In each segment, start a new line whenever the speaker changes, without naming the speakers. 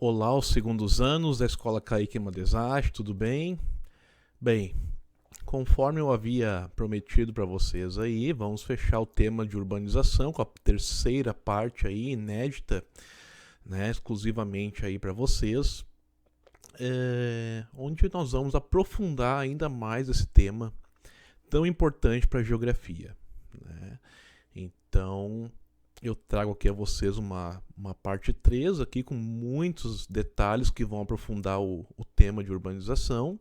Olá, os segundos anos da Escola Kaique Madesati, tudo bem? Bem, conforme eu havia prometido para vocês aí, vamos fechar o tema de urbanização com a terceira parte aí, inédita, né, exclusivamente aí para vocês, onde nós vamos aprofundar ainda mais esse tema tão importante para a geografia, né? Então, eu trago aqui a vocês uma parte 3 aqui com muitos detalhes que vão aprofundar o tema de urbanização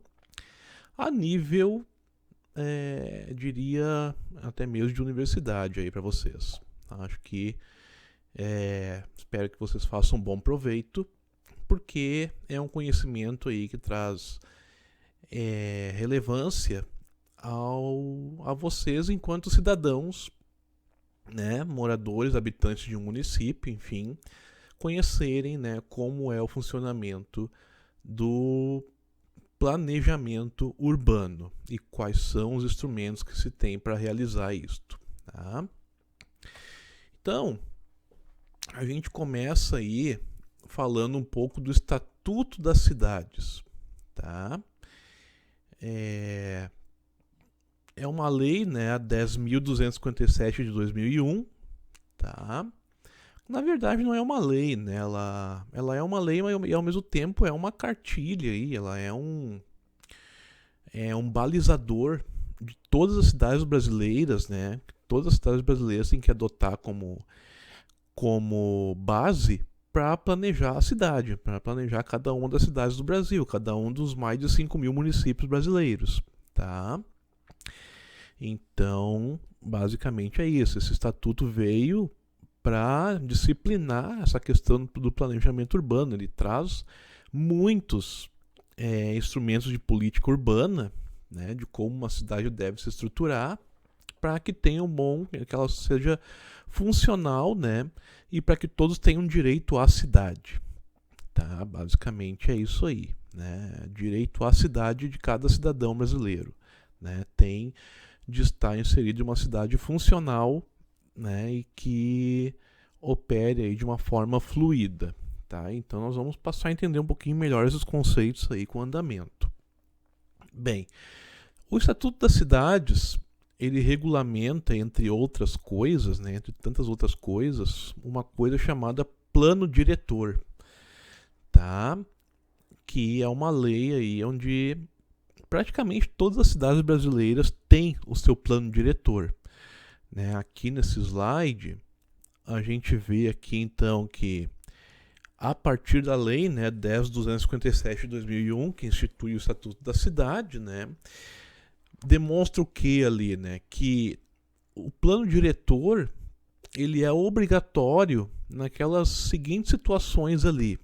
a nível, diria, até mesmo de universidade aí para vocês. Acho que espero que vocês façam um bom proveito, porque é um conhecimento aí que traz relevância a vocês enquanto cidadãos, né, moradores, habitantes de um município, enfim, conhecerem, né, como é o funcionamento do planejamento urbano e quais são os instrumentos que se tem para realizar isto. Tá? Então, a gente começa aí falando um pouco do Estatuto das Cidades. Tá? É uma lei, né, a 10.257 de 2001, tá? Na verdade não é uma lei, né? Ela é uma lei, mas ao mesmo tempo é uma cartilha aí, ela é um balizador de todas as cidades brasileiras, né? Todas as cidades brasileiras têm que adotar como base para planejar a cidade, para planejar cada uma das cidades do Brasil, cada um dos mais de 5.000 municípios brasileiros, tá? Então, basicamente é isso. Esse estatuto veio para disciplinar essa questão do planejamento urbano. Ele traz muitos instrumentos de política urbana, né, de como uma cidade deve se estruturar para que tenha que ela seja funcional, né, e para que todos tenham direito à cidade. Tá? Basicamente é isso aí, né? Direito à cidade de cada cidadão brasileiro, né? Tem de estar inserido em uma cidade funcional, né, e que opere aí de uma forma fluida. Tá? Então nós vamos passar a entender um pouquinho melhor esses conceitos aí com o andamento. Bem, o Estatuto das Cidades, ele regulamenta, entre outras coisas, né, entre tantas outras coisas, uma coisa chamada Plano Diretor, tá? Que é uma lei aí onde praticamente todas as cidades brasileiras têm o seu plano diretor, né? Aqui nesse slide, a gente vê aqui então que a partir da lei, né, 10.257 de 2001, que institui o Estatuto da Cidade, né, demonstra o que ali, né? Que o plano diretor ele é obrigatório naquelas seguintes situações ali.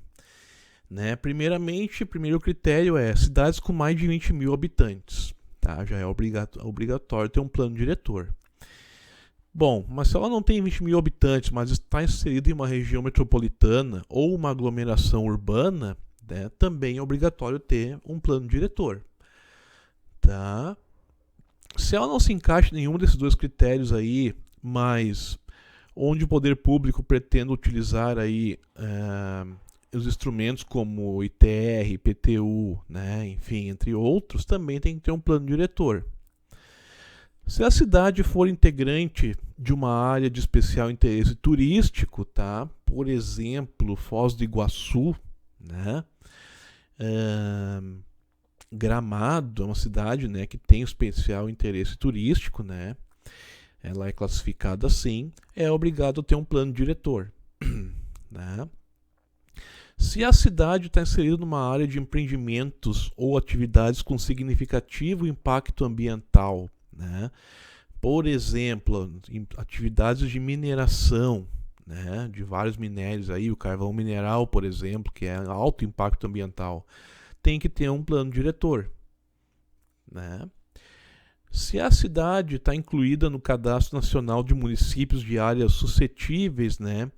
Né? Primeiramente, o primeiro critério é cidades com mais de 20 mil habitantes. Tá? Já é obrigatório ter um plano diretor. Bom, mas se ela não tem 20 mil habitantes, mas está inserida em uma região metropolitana ou uma aglomeração urbana, né, também é obrigatório ter um plano diretor. Tá? Se ela não se encaixa em nenhum desses dois critérios aí, mas onde o poder público pretende utilizar aí os instrumentos como ITR, IPTU, né, enfim, entre outros, também tem que ter um plano diretor. Se a cidade for integrante de uma área de especial interesse turístico, tá? Por exemplo, Foz do Iguaçu, né? Gramado é uma cidade, né, que tem especial interesse turístico, né? Ela é classificada assim, é obrigado a ter um plano diretor, né? Se a cidade está inserida numa área de empreendimentos ou atividades com significativo impacto ambiental, né? Por exemplo, atividades de mineração, né? De vários minérios aí, o carvão mineral, por exemplo, que é alto impacto ambiental, tem que ter um plano diretor, né? Se a cidade está incluída no Cadastro Nacional de Municípios de áreas suscetíveis, né,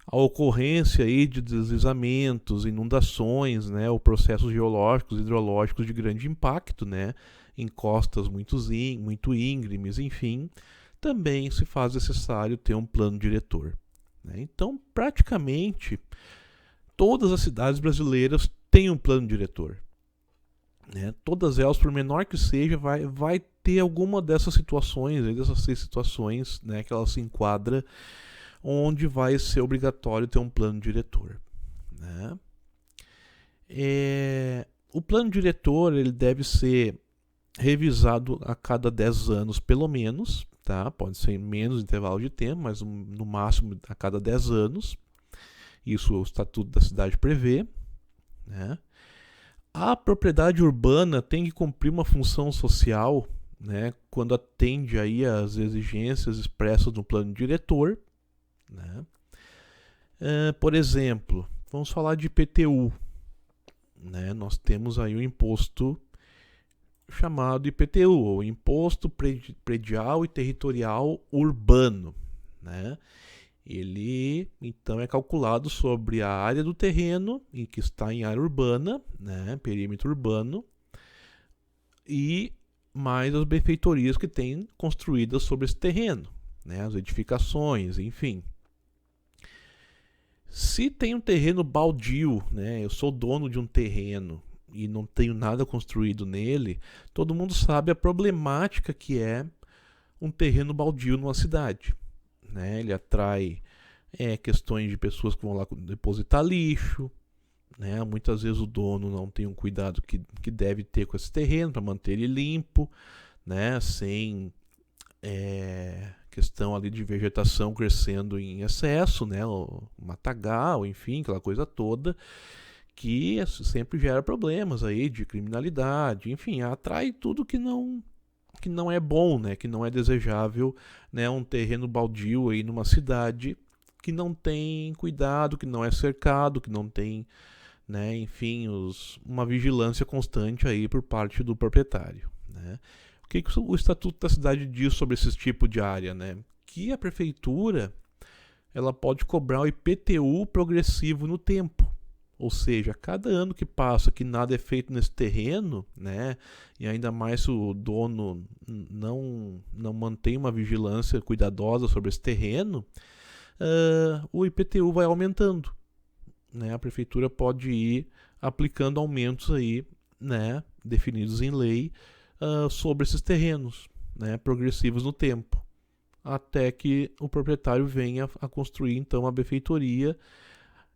a ocorrência aí de deslizamentos, inundações, né, ou processos geológicos, hidrológicos de grande impacto, né, em costas muito íngremes, enfim, também se faz necessário ter um plano diretor. Né? Então, praticamente, todas as cidades brasileiras têm um plano diretor. Né? Todas elas, por menor que seja, vai ter alguma dessas situações, dessas 6 situações, né, que ela se enquadra, onde vai ser obrigatório ter um plano diretor. Né? O plano diretor ele deve ser revisado a cada 10 anos, pelo menos. Tá? Pode ser em menos intervalo de tempo, mas no máximo a cada 10 anos. Isso o Estatuto da Cidade prevê. Né? A propriedade urbana tem que cumprir uma função social, né, quando atende aí às exigências expressas no plano diretor. Né? Por exemplo, vamos falar de IPTU. Né? Nós temos aí o imposto chamado IPTU, ou Imposto Predial e Territorial Urbano. Né? Ele, então, é calculado sobre a área do terreno, em que está em área urbana, né, perímetro urbano, e mais as benfeitorias que tem construídas sobre esse terreno, né, as edificações, enfim. Se tem um terreno baldio, né, eu sou dono de um terreno e não tenho nada construído nele, todo mundo sabe a problemática que é um terreno baldio numa cidade. Né? Ele atrai questões de pessoas que vão lá depositar lixo. Né? Muitas vezes o dono não tem um cuidado que deve ter com esse terreno para manter ele limpo, né? Sem questão ali de vegetação crescendo em excesso, né? O matagal, enfim, aquela coisa toda que sempre gera problemas aí de criminalidade, enfim, atrai tudo que não é bom, né? Que não é desejável, né? Um terreno baldio aí numa cidade que não tem cuidado, que não é cercado, que não tem, né? Enfim, uma vigilância constante aí por parte do proprietário. Né? O que o Estatuto da Cidade diz sobre esse tipo de área? Né? Que a prefeitura ela pode cobrar o IPTU progressivo no tempo. Ou seja, cada ano que passa que nada é feito nesse terreno, né, e ainda mais se o dono não mantém uma vigilância cuidadosa sobre esse terreno, o IPTU vai aumentando. Né? A prefeitura pode ir aplicando aumentos aí, né, definidos em lei sobre esses terrenos, né, progressivos no tempo, até que o proprietário venha a construir então a benfeitoria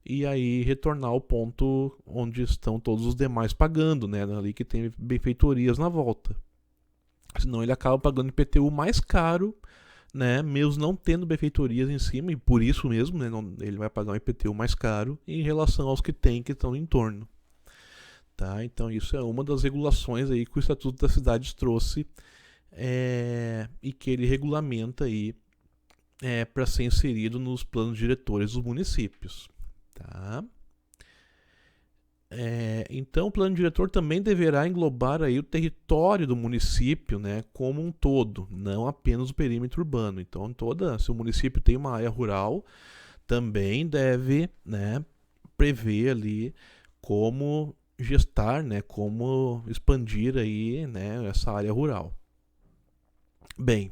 e aí retornar ao ponto onde estão todos os demais pagando, né? Ali que tem benfeitorias na volta. Senão ele acaba pagando IPTU mais caro, né? Mesmo não tendo benfeitorias em cima, e por isso mesmo, né? Ele vai pagar um IPTU mais caro em relação aos que estão em torno. Tá? Então isso é uma das regulações aí que o Estatuto das Cidades trouxe e que ele regulamenta aí para ser inserido nos planos diretores dos municípios. Tá? Então o plano diretor também deverá englobar aí o território do município, né, como um todo, não apenas o perímetro urbano. Então se o município tem uma área rural, também deve, né, prever ali como gestar, né, como expandir aí, né, essa área rural. Bem,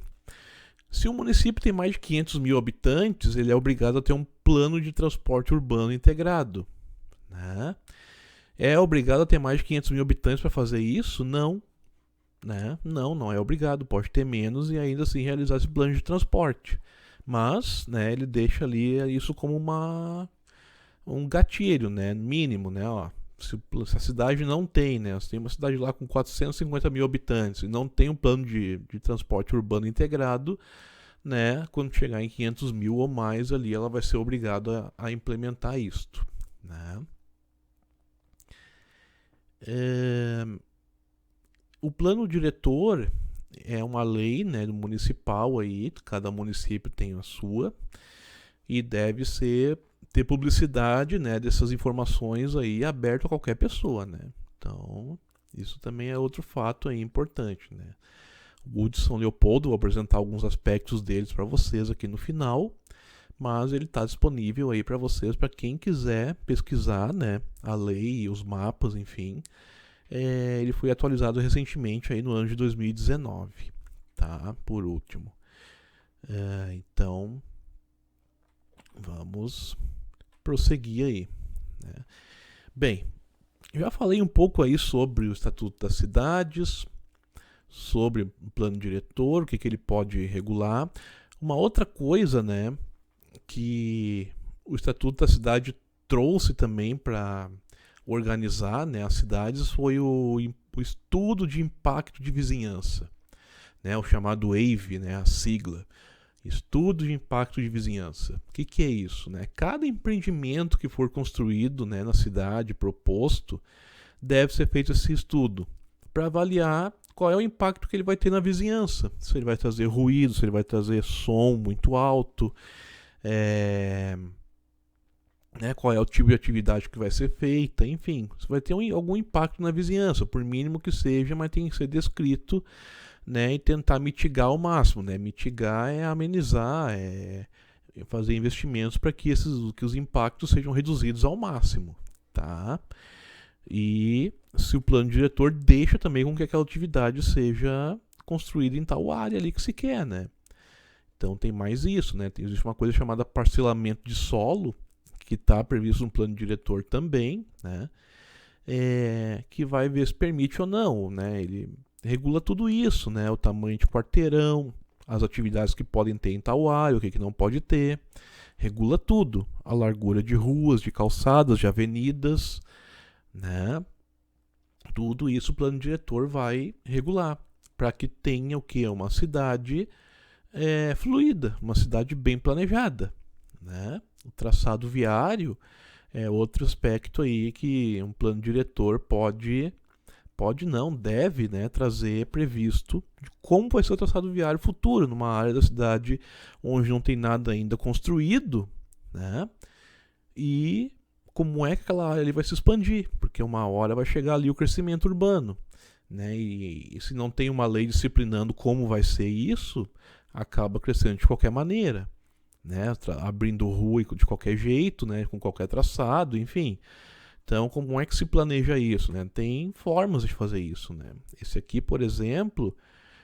se o município tem mais de 500 mil habitantes, ele é obrigado a ter um plano de transporte urbano integrado. Né? É obrigado a ter mais de 500 mil habitantes para fazer isso? Não. Né? Não é obrigado. Pode ter menos e ainda assim realizar esse plano de transporte. Mas, né, ele deixa ali isso como um gatilho, né, mínimo. Né? Ó, se a cidade não tem, né, se tem uma cidade lá com 450 mil habitantes e não tem um plano de transporte urbano integrado, né, quando chegar em 500 mil ou mais ali, ela vai ser obrigada a implementar isto. Né? O plano diretor é uma lei, né, municipal aí, cada município tem a sua, e deve ter publicidade, né, dessas informações aí aberto a qualquer pessoa, né? Então, isso também é outro fato aí importante, né? O Wood São Leopoldo, vou apresentar alguns aspectos deles para vocês aqui no final, mas ele está disponível aí para vocês, para quem quiser pesquisar, né, a lei, os mapas, enfim. Ele foi atualizado recentemente aí no ano de 2019, tá? Por último. Então, vamos prosseguir aí. né? Bem, já falei um pouco aí sobre o Estatuto das Cidades, sobre o plano diretor, o que ele pode regular. Uma outra coisa, né, que o Estatuto da Cidade trouxe também para organizar, né, as cidades foi o estudo de impacto de vizinhança, né, o chamado EIV, né, a sigla. Estudo de impacto de vizinhança. O que é isso? Né? Cada empreendimento que for construído, né, na cidade, proposto, deve ser feito esse estudo para avaliar qual é o impacto que ele vai ter na vizinhança. Se ele vai trazer ruído, se ele vai trazer som muito alto, né, qual é o tipo de atividade que vai ser feita, enfim, se vai ter algum impacto na vizinhança, por mínimo que seja, mas tem que ser descrito, né, e tentar mitigar ao máximo, né? Mitigar é amenizar, é fazer investimentos para que os impactos sejam reduzidos ao máximo, tá? E se o plano diretor deixa também com que aquela atividade seja construída em tal área ali que se quer, né? Então tem mais isso, né? Existe uma coisa chamada parcelamento de solo, que está previsto no plano diretor também, né? Que vai ver se permite ou não, né? Ele regula tudo isso, né? O tamanho de quarteirão, as atividades que podem ter em tal área, o que não pode ter. Regula tudo. A largura de ruas, de calçadas, de avenidas, né? Tudo isso o plano diretor vai regular para que tenha o que? Uma cidade fluida, uma cidade bem planejada, né? O traçado viário é outro aspecto aí que um plano diretor deve, né, trazer previsto de como vai ser o traçado viário futuro numa área da cidade onde não tem nada ainda construído, né? E como é que aquela área ali vai se expandir, porque uma hora vai chegar ali o crescimento urbano, né? E se não tem uma lei disciplinando como vai ser isso, acaba crescendo de qualquer maneira, né? Abrindo rua de qualquer jeito, né? Com qualquer traçado, enfim. Então, como é que se planeja isso, né? Tem formas de fazer isso, né? Esse aqui, por exemplo,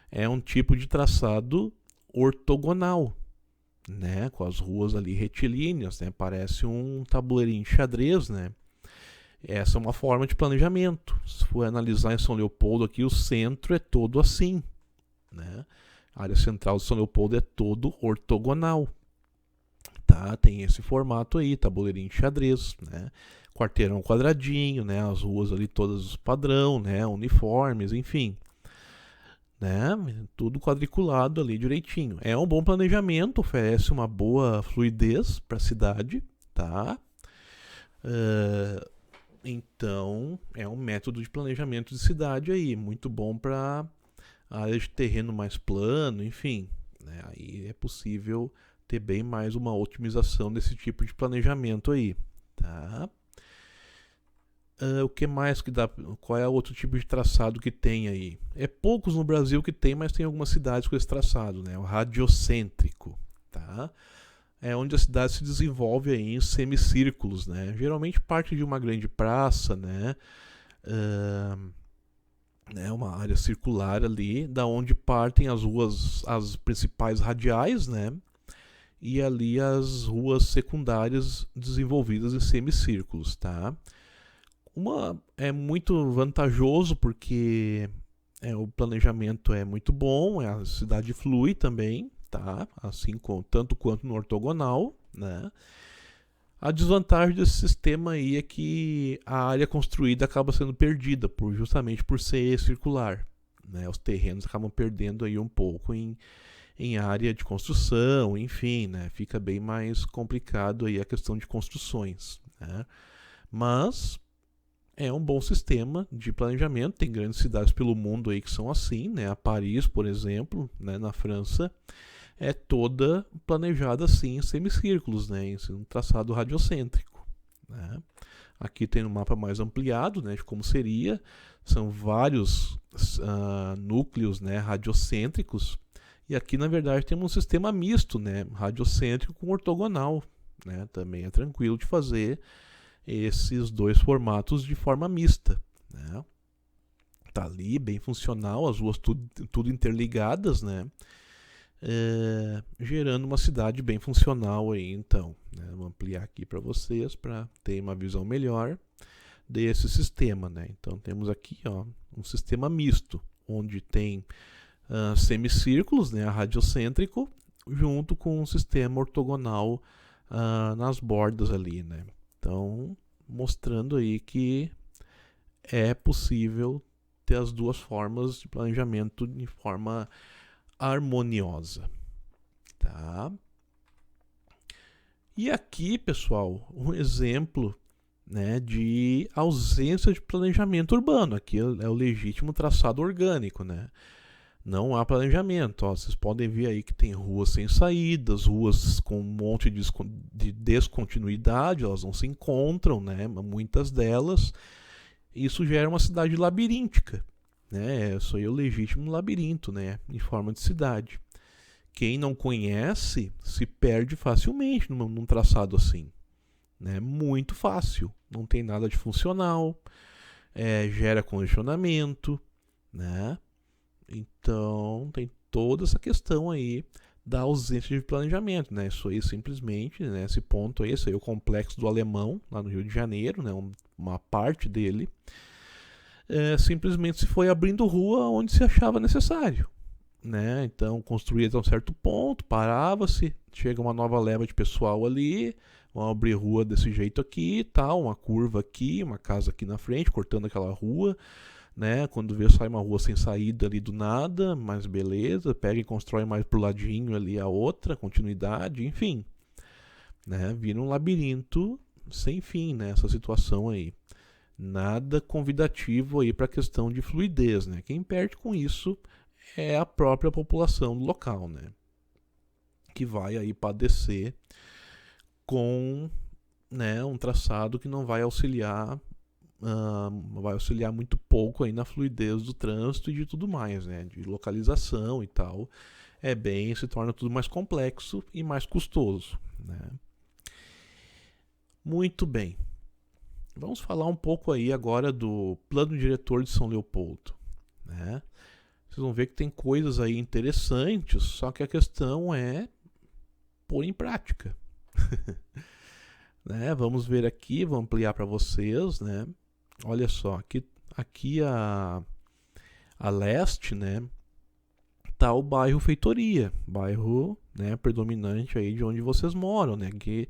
é um tipo de traçado ortogonal, né? Com as ruas ali retilíneas, né? Parece um tabuleirinho de xadrez, né? Essa é uma forma de planejamento. Se for analisar em São Leopoldo aqui, o centro é todo assim, né? A área central de São Leopoldo é todo ortogonal, tá? Tem esse formato aí, tabuleirinho de xadrez, né? Quarteirão quadradinho, né? As ruas ali todas padrão, né? Uniformes, enfim, né? Tudo quadriculado ali direitinho. É um bom planejamento, oferece uma boa fluidez para a cidade, tá? Então, é um método de planejamento de cidade aí, muito bom para área de terreno mais plano, enfim, né? Aí é possível ter bem mais uma otimização desse tipo de planejamento aí, tá? O que mais que dá? Qual é o outro tipo de traçado que tem aí? É poucos no Brasil que tem, mas tem algumas cidades com esse traçado, né? O radiocêntrico, tá? É onde a cidade se desenvolve aí em semicírculos, né? Geralmente parte de uma grande praça, né? Uma área circular ali, da onde partem as ruas, as principais radiais, né? E ali as ruas secundárias desenvolvidas em semicírculos, tá? É muito vantajoso porque o planejamento é muito bom, a cidade flui também, tá? Assim tanto quanto no ortogonal, né? A desvantagem desse sistema aí é que a área construída acaba sendo perdida justamente por ser circular, né? Os terrenos acabam perdendo aí um pouco em área de construção, enfim, né? Fica bem mais complicado aí a questão de construções, né? Mas é um bom sistema de planejamento. Tem grandes cidades pelo mundo aí que são assim, né? A Paris, por exemplo, né, na França, é toda planejada assim em semicírculos, né? Em um traçado radiocêntrico, né? Aqui tem um mapa mais ampliado, né, de como seria. São vários núcleos, né, radiocêntricos. E aqui, na verdade, temos um sistema misto, né? Radiocêntrico com ortogonal, né? Também é tranquilo de fazer esses dois formatos de forma mista, né? Tá ali bem funcional, as ruas tudo interligadas, né? gerando uma cidade bem funcional aí, então, né? Vou ampliar aqui para vocês para ter uma visão melhor desse sistema, né? Então temos aqui, ó, um sistema misto, onde tem semicírculos, né, radiocêntrico, junto com um sistema ortogonal nas bordas ali, né? Então, mostrando aí que é possível ter as duas formas de planejamento de forma harmoniosa, tá? E aqui, pessoal, um exemplo, né, de ausência de planejamento urbano. Aqui é o legítimo traçado orgânico, né? Não há planejamento. Ó, vocês podem ver aí que tem ruas sem saídas, ruas com um monte de descontinuidade, elas não se encontram, né? Muitas delas. Isso gera uma cidade labiríntica, né? Isso aí é o legítimo labirinto, né? Em forma de cidade. Quem não conhece se perde facilmente num traçado assim, né? Muito fácil. Não tem nada de funcional, gera congestionamento, né? Então, tem toda essa questão aí da ausência de planejamento, né? Isso aí simplesmente, né, esse ponto aí, esse aí é o complexo do Alemão, lá no Rio de Janeiro, né, uma parte dele, simplesmente se foi abrindo rua onde se achava necessário, né? Então, construía até um certo ponto, parava-se, chega uma nova leva de pessoal ali, vão abrir rua desse jeito aqui, tal, uma curva aqui, uma casa aqui na frente, cortando aquela rua, né? Quando vê, sai uma rua sem saída ali do nada, mas beleza, pega e constrói mais pro ladinho ali a outra, continuidade, enfim, né? Vira um labirinto sem fim, né? Essa situação aí. Nada convidativo aí para a questão de fluidez, né? Quem perde com isso é a própria população do local, né? Que vai aí padecer com, né, um traçado que não vai auxiliar muito pouco aí na fluidez do trânsito e de tudo mais, né? De localização e tal. Se torna tudo mais complexo e mais custoso, né? Muito bem. Vamos falar um pouco aí agora do plano diretor de São Leopoldo, né? Vocês vão ver que tem coisas aí interessantes, só que a questão é pôr em prática. Né? Vamos ver aqui, vou ampliar para vocês, né? Olha só, aqui a leste, né, tá o bairro Feitoria, bairro, né, predominante aí de onde vocês moram, né, que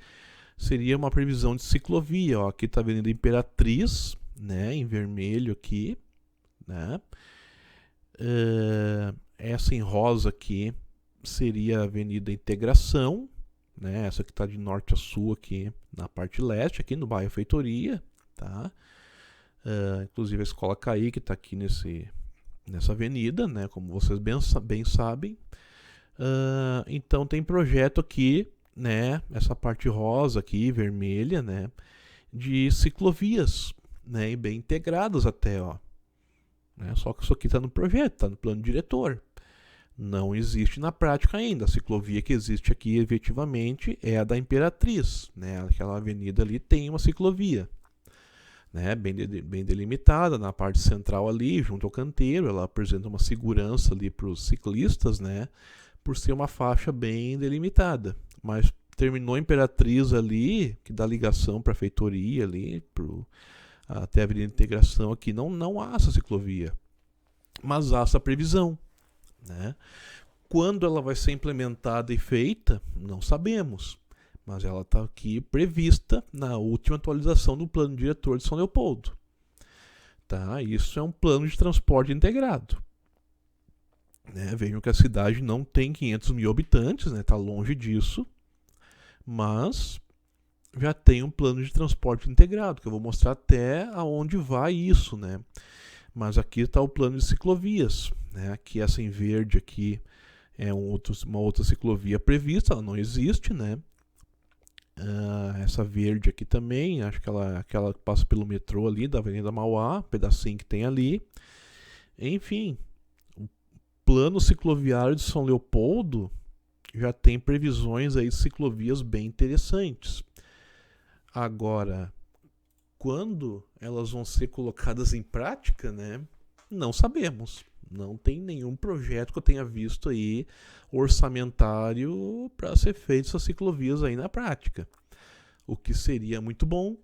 seria uma previsão de ciclovia. Ó, aqui tá a Avenida Imperatriz, né, em vermelho aqui, né, essa em rosa aqui seria a Avenida Integração, né, essa que está de norte a sul aqui na parte leste, aqui no bairro Feitoria, tá? Inclusive a Escola Kaique está aqui nessa avenida, né, como vocês bem sabem. Então tem projeto aqui, né, essa parte rosa aqui, vermelha, né, de ciclovias, né, e bem integradas até, ó. Né, só que isso aqui está no projeto, está no plano diretor. Não existe na prática ainda. A ciclovia que existe aqui efetivamente é a da Imperatriz, né, aquela avenida ali tem uma ciclovia, né, bem delimitada na parte central ali, junto ao canteiro. Ela apresenta uma segurança ali para os ciclistas, né, por ser uma faixa bem delimitada. Mas terminou a Imperatriz ali, que dá ligação para a Feitoria ali, até a Avenida Integração aqui, não há essa ciclovia. Mas há essa previsão, né? Quando ela vai ser implementada e feita, não sabemos. Mas ela está aqui prevista na última atualização do plano diretor de São Leopoldo. Tá? Isso é um plano de transporte integrado. Né? Vejam que a cidade não tem 500 mil habitantes, né? Está longe disso, mas já tem um plano de transporte integrado, que eu vou mostrar até aonde vai isso, né? Mas aqui está o plano de ciclovias, né? Aqui essa em verde aqui é uma outra ciclovia prevista, ela não existe, né? Essa verde aqui também, acho que aquela que passa pelo metrô ali da Avenida Mauá, pedacinho que tem ali. Enfim, o plano cicloviário de São Leopoldo já tem previsões aí de ciclovias bem interessantes. Agora, quando elas vão ser colocadas em prática, né? Não sabemos, Não tem nenhum projeto que eu tenha visto aí orçamentário para ser feito essas ciclovias aí na prática. O que seria muito bom,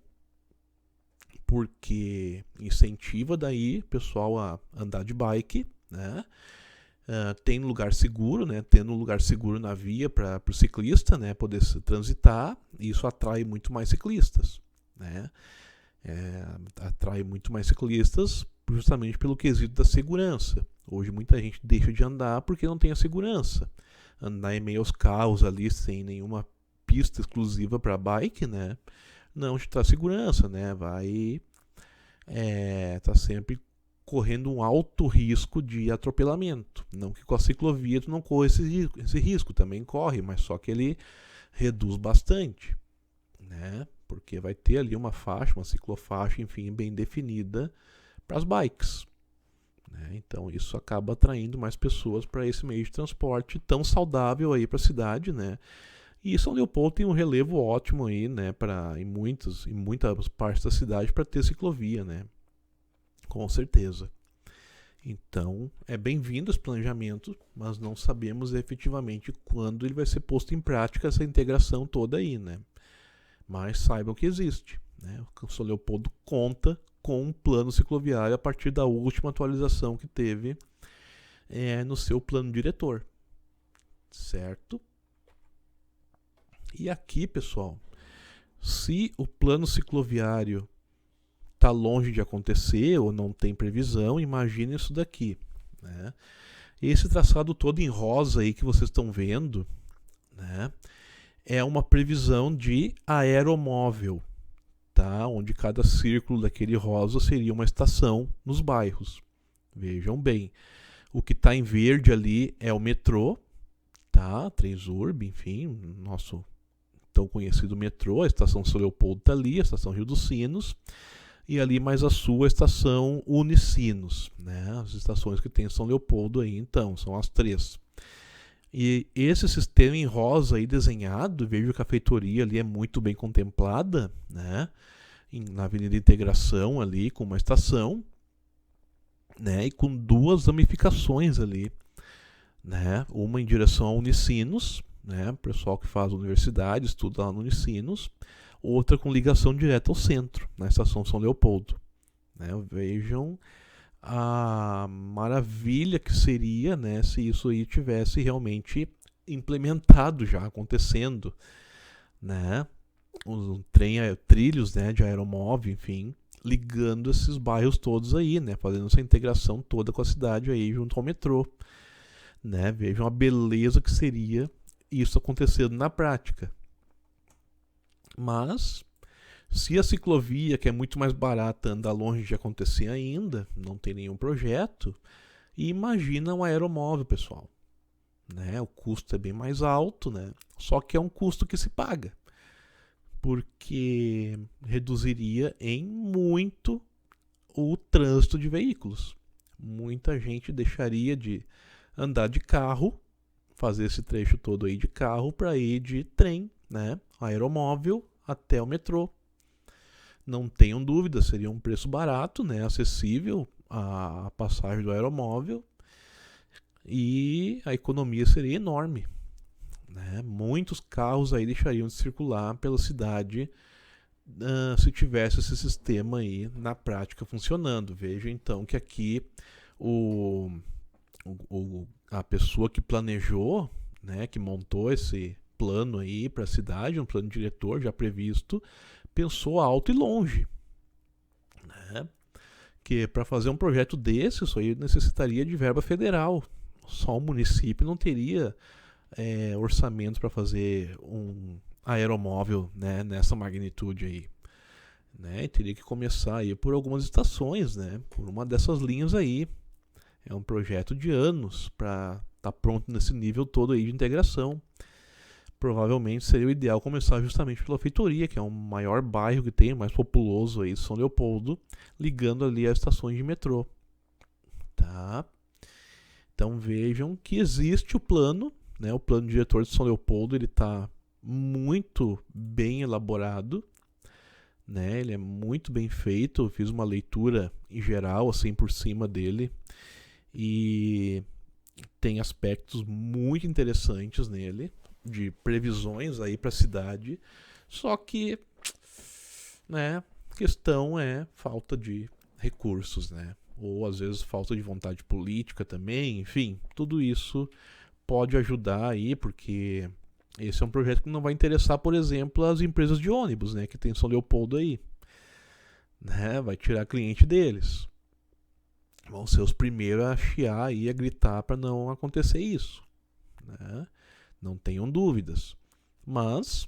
porque incentiva daí o pessoal a andar de bike, né? Tem lugar seguro, né? Tendo um lugar seguro na via para o ciclista, né? Poder transitar, e isso atrai muito mais ciclistas, né? Atrai muito mais ciclistas justamente pelo quesito da segurança. Hoje muita gente deixa de andar porque não tem a segurança. Andar em meio aos carros ali sem nenhuma pista exclusiva para bike, né? Não te traz segurança, né? Vai tá sempre correndo um alto risco de atropelamento. Não que com a ciclovia tu não corra esse risco, também corre, mas só que ele reduz bastante, né? Porque vai ter ali uma faixa, uma ciclofaixa, enfim, bem definida para as bikes, né? Então isso acaba atraindo mais pessoas para esse meio de transporte tão saudável aí para a cidade, né? E São Leopoldo tem um relevo ótimo aí, né, em muitas partes da cidade para ter ciclovia, né? Com certeza. Então, é bem-vindo esse planejamento, mas não sabemos efetivamente quando ele vai ser posto em prática, essa integração toda aí, né? Mas saibam que existe, né? O São Leopoldo conta com um plano cicloviário a partir da última atualização que teve no seu plano diretor, certo? E aqui, pessoal, se o plano cicloviário está longe de acontecer ou não tem previsão, imagine isso daqui, né? Esse traçado todo em rosa aí que vocês estão vendo, né, é uma previsão de aeromóvel, tá? Onde cada círculo daquele rosa seria uma estação nos bairros. Vejam bem, o que está em verde ali é o metrô, tá? Transurb, enfim, nosso tão conhecido metrô. A estação São Leopoldo está ali, a estação Rio dos Sinos, e ali mais a sul a estação Unicinos, né? As estações que tem em São Leopoldo aí, então, são as 3. E esse sistema em rosa aí desenhado, vejo que a feitoria ali é muito bem contemplada, né? Na Avenida Integração ali, com uma estação, né? E com 2 ramificações ali, né? Uma em direção a Unicinos, né? O pessoal que faz universidade, estuda lá no Unicinos. Outra com ligação direta ao centro, na estação São Leopoldo, né? Vejam a maravilha que seria, né, se isso aí tivesse realmente implementado, já acontecendo, né? Trilhos, né, de aeromóvel, enfim, ligando esses bairros todos aí, né, fazendo essa integração toda com a cidade aí junto ao metrô, né? Vejam a beleza que seria isso acontecendo na prática. Mas se a ciclovia, que é muito mais barata, anda longe de acontecer ainda, não tem nenhum projeto, e imagina um aeromóvel, pessoal, né? O custo é bem mais alto, né? Só que é um custo que se paga, porque reduziria em muito o trânsito de veículos. Muita gente deixaria de andar de carro, fazer esse trecho todo aí de carro, para ir de trem, né? Aeromóvel até o metrô. Não tenham dúvida, seria um preço barato, né, acessível a passagem do aeromóvel, e a economia seria enorme, né? Muitos carros aí deixariam de circular pela cidade se tivesse esse sistema aí na prática funcionando. Veja então que aqui a pessoa que planejou, né, que montou esse plano aí para a cidade, um plano diretor já previsto, pensou alto e longe, né? Que para fazer um projeto desse, isso aí necessitaria de verba federal. Só o município não teria orçamento para fazer um aeromóvel, né, nessa magnitude aí, né? E teria que começar aí por algumas estações, né? Por uma dessas linhas aí. É um projeto de anos para estar pronto nesse nível todo aí de integração. Provavelmente seria o ideal começar justamente pela feitoria, que é o maior bairro que tem, mais populoso aí, São Leopoldo, ligando ali as estações de metrô, tá? Então vejam que existe o plano, né? O plano diretor de São Leopoldo, ele está muito bem elaborado, né? Ele é muito bem feito. Eu fiz uma leitura em geral, assim, por cima dele, e tem aspectos muito interessantes nele, de previsões aí para a cidade, só que, né, a questão é falta de recursos, né? Ou às vezes falta de vontade política também, enfim, tudo isso pode ajudar aí, porque esse é um projeto que não vai interessar, por exemplo, as empresas de ônibus, né, que tem São Leopoldo aí, né? Vai tirar cliente deles. Vão ser os primeiros a chiar e a gritar para não acontecer isso, né? Não tenham dúvidas. Mas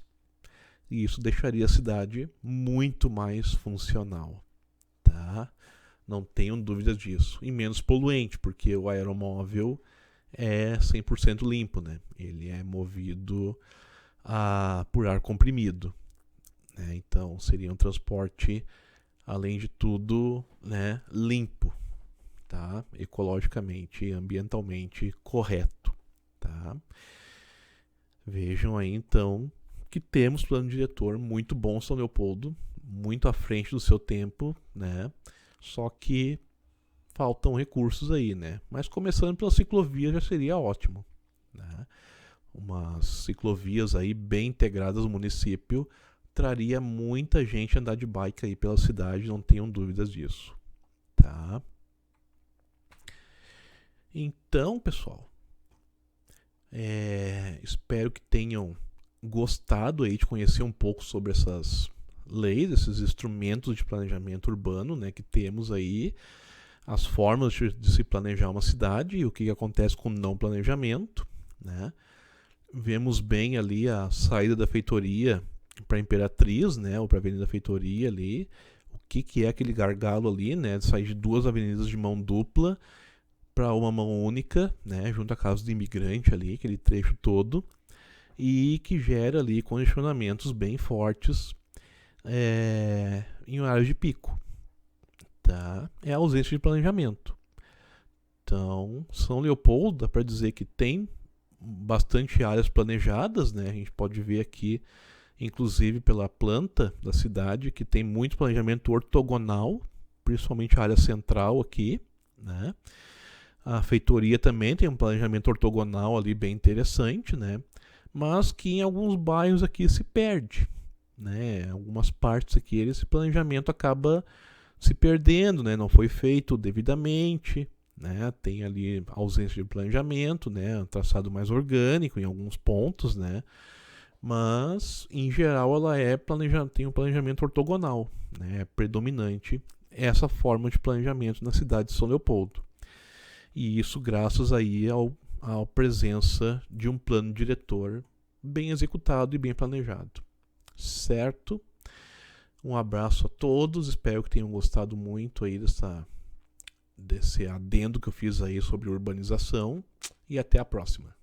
isso deixaria a cidade muito mais funcional, tá? Não tenham dúvidas disso. E menos poluente, porque o aeromóvel é 100% limpo, né? Ele é movido por ar comprimido, né? Então seria um transporte, além de tudo, né, limpo, tá? Ecologicamente e ambientalmente correto, tá? Vejam aí então que temos plano diretor muito bom, São Leopoldo, muito à frente do seu tempo, né? Só que faltam recursos aí, né? Mas começando pela ciclovia já seria ótimo, né? Umas ciclovias aí bem integradas no município traria muita gente andar de bike aí pela cidade, não tenham dúvidas disso, tá? Então, pessoal, espero que tenham gostado aí de conhecer um pouco sobre essas leis, esses instrumentos de planejamento urbano, né, que temos aí, as formas de se planejar uma cidade e o que acontece com o não planejamento, né? Vemos bem ali a saída da feitoria para Imperatriz, né, ou para a Avenida Feitoria ali, o que é aquele gargalo ali, né, de sair de duas avenidas de mão dupla para uma mão única, né, junto à casa do imigrante ali, aquele trecho todo, e que gera ali congestionamentos bem fortes em horários de pico, tá? É a ausência de planejamento. Então, São Leopoldo, dá para dizer que tem bastante áreas planejadas, né? A gente pode ver aqui, inclusive pela planta da cidade, que tem muito planejamento ortogonal, principalmente a área central aqui, né? A feitoria também tem um planejamento ortogonal ali bem interessante, né? Mas que em alguns bairros aqui se perde, né? Algumas partes aqui esse planejamento acaba se perdendo, né? Não foi feito devidamente, né? Tem ali ausência de planejamento, né? Um traçado mais orgânico em alguns pontos, né? Mas em geral ela tem um planejamento ortogonal, né? É predominante essa forma de planejamento na cidade de São Leopoldo. E isso graças aí à presença de um plano diretor bem executado e bem planejado. Certo? Um abraço a todos, espero que tenham gostado muito aí desse adendo que eu fiz aí sobre urbanização e até a próxima.